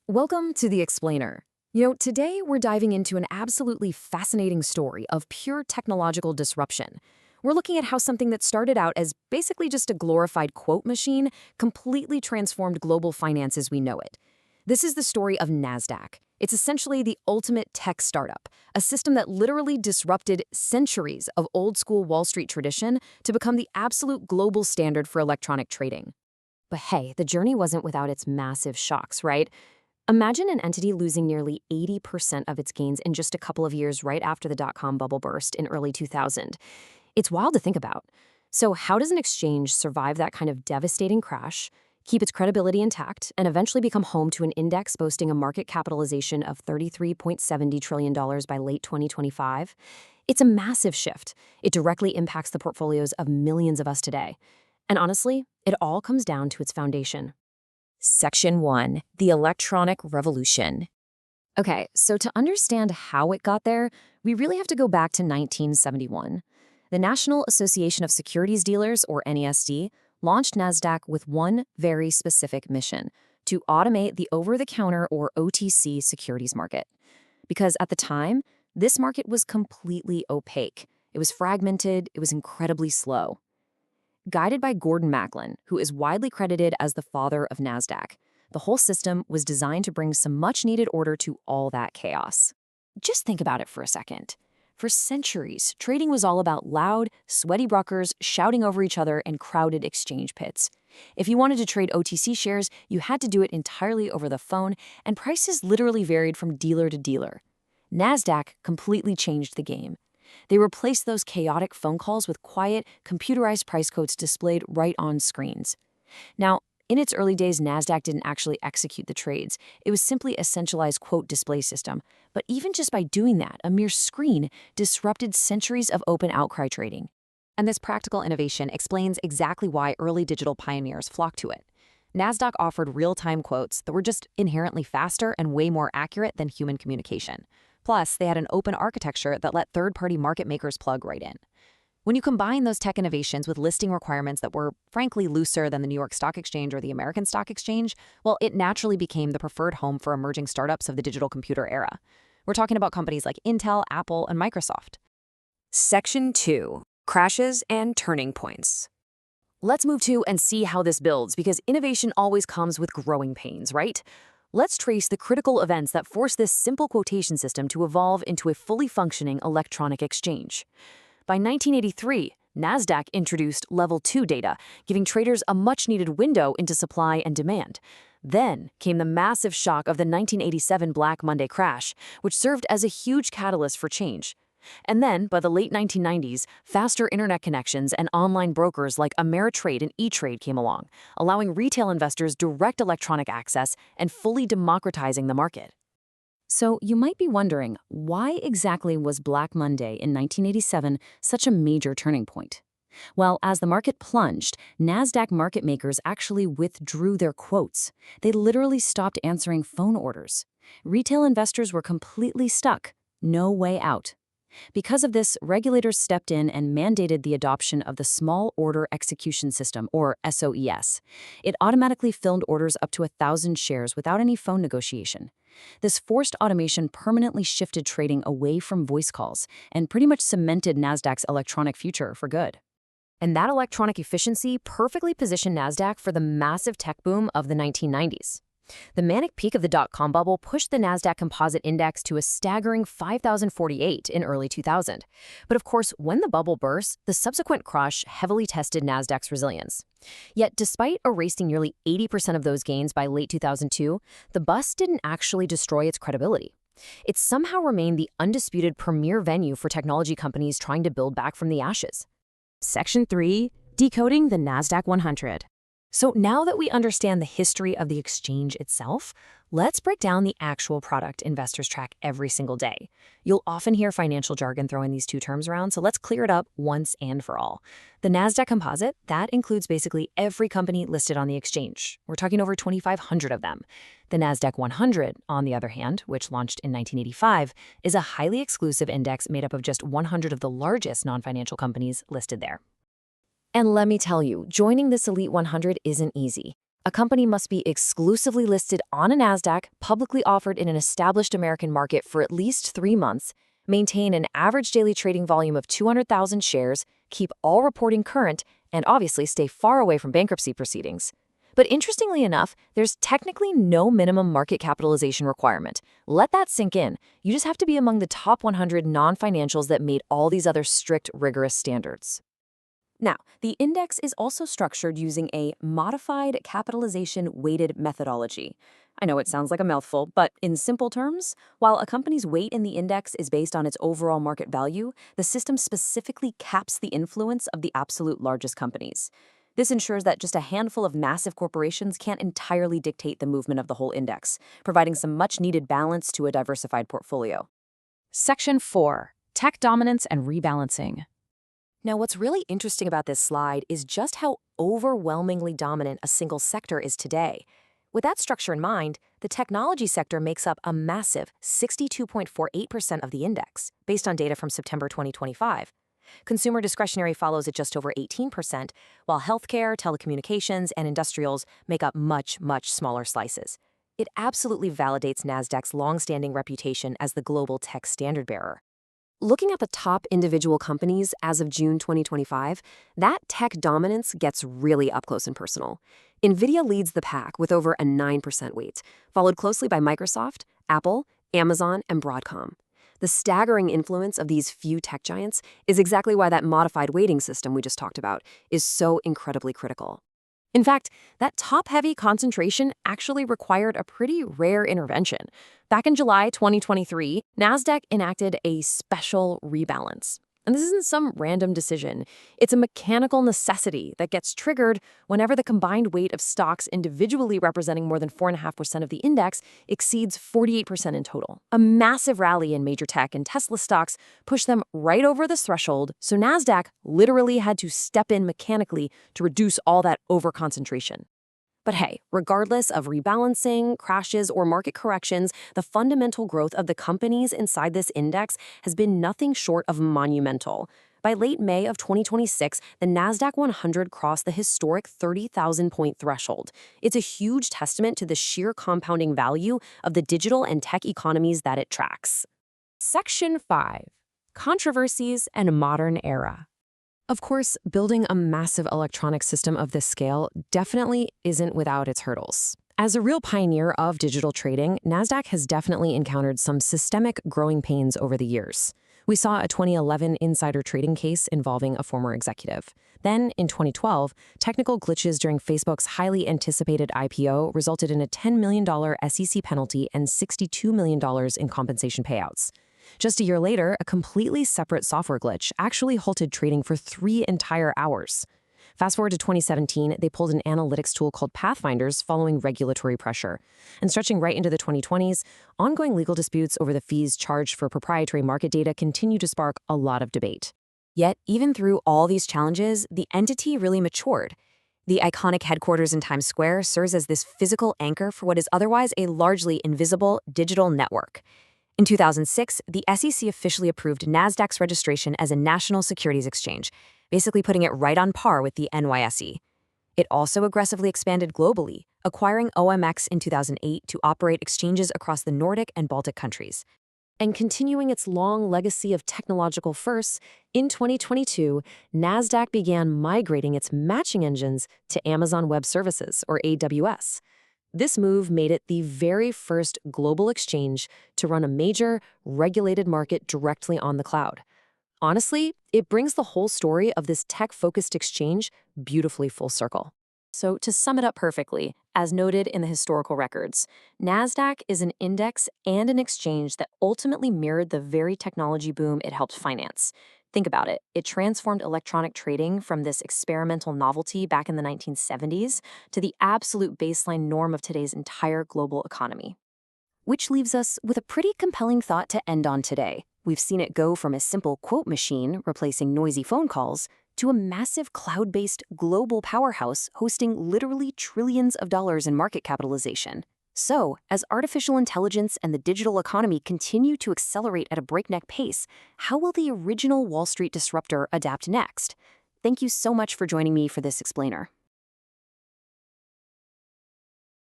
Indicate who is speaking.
Speaker 1: Welcome to The Explainer. Today we're diving into an absolutely fascinating story of pure technological disruption. We're looking at how something that started out as basically just a glorified quote machine completely transformed global finance as we know it. This is the story of Nasdaq. It's essentially the ultimate tech startup, a system that literally disrupted centuries of old-school Wall Street tradition to become the absolute global standard for electronic trading. But hey, the journey wasn't without its massive shocks, right? Imagine an entity losing nearly 80% of its gains in just a couple of years right after the dot-com bubble burst in early 2000. It's wild to think about. So how does an exchange survive that kind of devastating crash, keep its credibility intact, and eventually become home to an index boasting a market capitalization of $33.70 trillion by late 2025? It's a massive shift. It directly impacts the portfolios of millions of us today. And honestly, it all comes down to its foundation. Section 1. The Electronic Revolution. Okay, so to understand how it got there, we really have to go back to 1971. The National Association of Securities Dealers, or NASD, launched Nasdaq with one very specific mission: to automate the over-the-counter, or OTC, securities market. Because at the time, this market was completely opaque. It was fragmented, it was incredibly slow. Guided by Gordon Macklin, who is widely credited as the father of Nasdaq, the whole system was designed to bring some much-needed order to all that chaos. Just think about it for a second. For centuries, trading was all about loud, sweaty brokers shouting over each other and crowded exchange pits. If you wanted to trade OTC shares, you had to do it entirely over the phone, and prices literally varied from dealer to dealer. Nasdaq completely changed the game. They replaced those chaotic phone calls with quiet, computerized price quotes displayed right on screens. Now, in its early days, Nasdaq didn't actually execute the trades. It was simply a centralized quote display system. But even just by doing that, a mere screen disrupted centuries of open outcry trading. And this practical innovation explains exactly why early digital pioneers flocked to it. Nasdaq offered real-time quotes that were just inherently faster and way more accurate than human communication. Plus, they had an open architecture that let third-party market makers plug right in. When you combine those tech innovations with listing requirements that were, frankly, looser than the New York Stock Exchange or the American Stock Exchange, well, it naturally became the preferred home for emerging startups of the digital computer era. We're talking about companies like Intel, Apple, and Microsoft. Section 2. Crashes and Turning Points. Let's move to and see how this builds, because innovation always comes with growing pains, right? Let's trace the critical events that forced this simple quotation system to evolve into a fully functioning electronic exchange. By 1983, Nasdaq introduced Level 2 data, giving traders a much-needed window into supply and demand. Then came the massive shock of the 1987 Black Monday crash, which served as a huge catalyst for change. And then, by the late 1990s, faster internet connections and online brokers like Ameritrade and E-Trade came along, allowing retail investors direct electronic access and fully democratizing the market. So you might be wondering, why exactly was Black Monday in 1987 such a major turning point? Well, as the market plunged, Nasdaq market makers actually withdrew their quotes. They literally stopped answering phone orders. Retail investors were completely stuck. No way out. Because of this, regulators stepped in and mandated the adoption of the Small Order Execution System, or SOES. It automatically filled orders up to 1,000 shares without any phone negotiation. This forced automation permanently shifted trading away from voice calls and pretty much cemented Nasdaq's electronic future for good. And that electronic efficiency perfectly positioned Nasdaq for the massive tech boom of the 1990s. The manic peak of the dot-com bubble pushed the Nasdaq Composite Index to a staggering 5,048 in early 2000. But of course, when the bubble burst, the subsequent crash heavily tested Nasdaq's resilience. Yet, despite erasing nearly 80% of those gains by late 2002, the bust didn't actually destroy its credibility. It somehow remained the undisputed premier venue for technology companies trying to build back from the ashes. Section 3. Decoding the Nasdaq 100. So now that we understand the history of the exchange itself, let's break down the actual product investors track every single day. You'll often hear financial jargon throwing these two terms around, so let's clear it up once and for all. The Nasdaq Composite, that includes basically every company listed on the exchange. We're talking over 2,500 of them. The Nasdaq 100, on the other hand, which launched in 1985, is a highly exclusive index made up of just 100 of the largest non-financial companies listed there. And let me tell you, joining this Elite 100 isn't easy. A company must be exclusively listed on a Nasdaq, publicly offered in an established American market for at least 3 months, maintain an average daily trading volume of 200,000 shares, keep all reporting current, and obviously stay far away from bankruptcy proceedings. But interestingly enough, there's technically no minimum market capitalization requirement. Let that sink in. You just have to be among the top 100 non-financials that meet all these other strict, rigorous standards. Now, the index is also structured using a modified capitalization weighted methodology. I know it sounds like a mouthful, but in simple terms, while a company's weight in the index is based on its overall market value, the system specifically caps the influence of the absolute largest companies. This ensures that just a handful of massive corporations can't entirely dictate the movement of the whole index, providing some much-needed balance to a diversified portfolio.
Speaker 2: Section 4. Tech Dominance and Rebalancing.
Speaker 1: Now, what's really interesting about this slide is just how overwhelmingly dominant a single sector is today. With that structure in mind, the technology sector makes up a massive 62.48% of the index, based on data from September 2025. Consumer discretionary follows at just over 18%, while healthcare, telecommunications, and industrials make up much, much smaller slices. It absolutely validates Nasdaq's long-standing reputation as the global tech standard bearer. Looking at the top individual companies as of June 2025, that tech dominance gets really up close and personal. NVIDIA leads the pack with over a 9% weight, followed closely by Microsoft, Apple, Amazon, and Broadcom. The staggering influence of these few tech giants is exactly why that modified weighting system we just talked about is so incredibly critical. In fact, that top-heavy concentration actually required a pretty rare intervention. Back in July 2023, Nasdaq enacted a special rebalance. And this isn't some random decision. It's a mechanical necessity that gets triggered whenever the combined weight of stocks individually representing more than 4.5% of the index exceeds 48% in total. A massive rally in major tech and Tesla stocks pushed them right over this threshold, so Nasdaq literally had to step in mechanically to reduce all that overconcentration. But hey, regardless of rebalancing, crashes, or market corrections, the fundamental growth of the companies inside this index has been nothing short of monumental. By late May of 2026, the Nasdaq 100 crossed the historic 30,000-point threshold. It's a huge testament to the sheer compounding value of the digital and tech economies that it tracks.
Speaker 2: Section 5. Controversies and Modern Era.
Speaker 1: Of course, building a massive electronic system of this scale definitely isn't without its hurdles. As a real pioneer of digital trading, Nasdaq has definitely encountered some systemic growing pains over the years. We saw a 2011 insider trading case involving a former executive. Then, in 2012, technical glitches during Facebook's highly anticipated IPO resulted in a $10 million SEC penalty and $62 million in compensation payouts. Just a year later, a completely separate software glitch actually halted trading for 3 entire hours. Fast forward to 2017, they pulled an analytics tool called Pathfinders following regulatory pressure. And stretching right into the 2020s, ongoing legal disputes over the fees charged for proprietary market data continue to spark a lot of debate. Yet, even through all these challenges, the entity really matured. The iconic headquarters in Times Square serves as this physical anchor for what is otherwise a largely invisible digital network. In 2006, the SEC officially approved Nasdaq's registration as a national securities exchange, basically putting it right on par with the NYSE. It also aggressively expanded globally, acquiring OMX in 2008 to operate exchanges across the Nordic and Baltic countries. And continuing its long legacy of technological firsts, in 2022, Nasdaq began migrating its matching engines to Amazon Web Services, or AWS. This move made it the very first global exchange to run a major, regulated market directly on the cloud. Honestly, it brings the whole story of this tech-focused exchange beautifully full circle. So to sum it up perfectly, as noted in the historical records, Nasdaq is an index and an exchange that ultimately mirrored the very technology boom it helped finance. Think about it. It transformed electronic trading from this experimental novelty back in the 1970s to the absolute baseline norm of today's entire global economy. Which leaves us with a pretty compelling thought to end on today. We've seen it go from a simple quote machine replacing noisy phone calls to a massive cloud-based global powerhouse hosting literally trillions of dollars in market capitalization. So, as artificial intelligence and the digital economy continue to accelerate at a breakneck pace, how will the original Wall Street disruptor adapt next? Thank you so much for joining me for this explainer.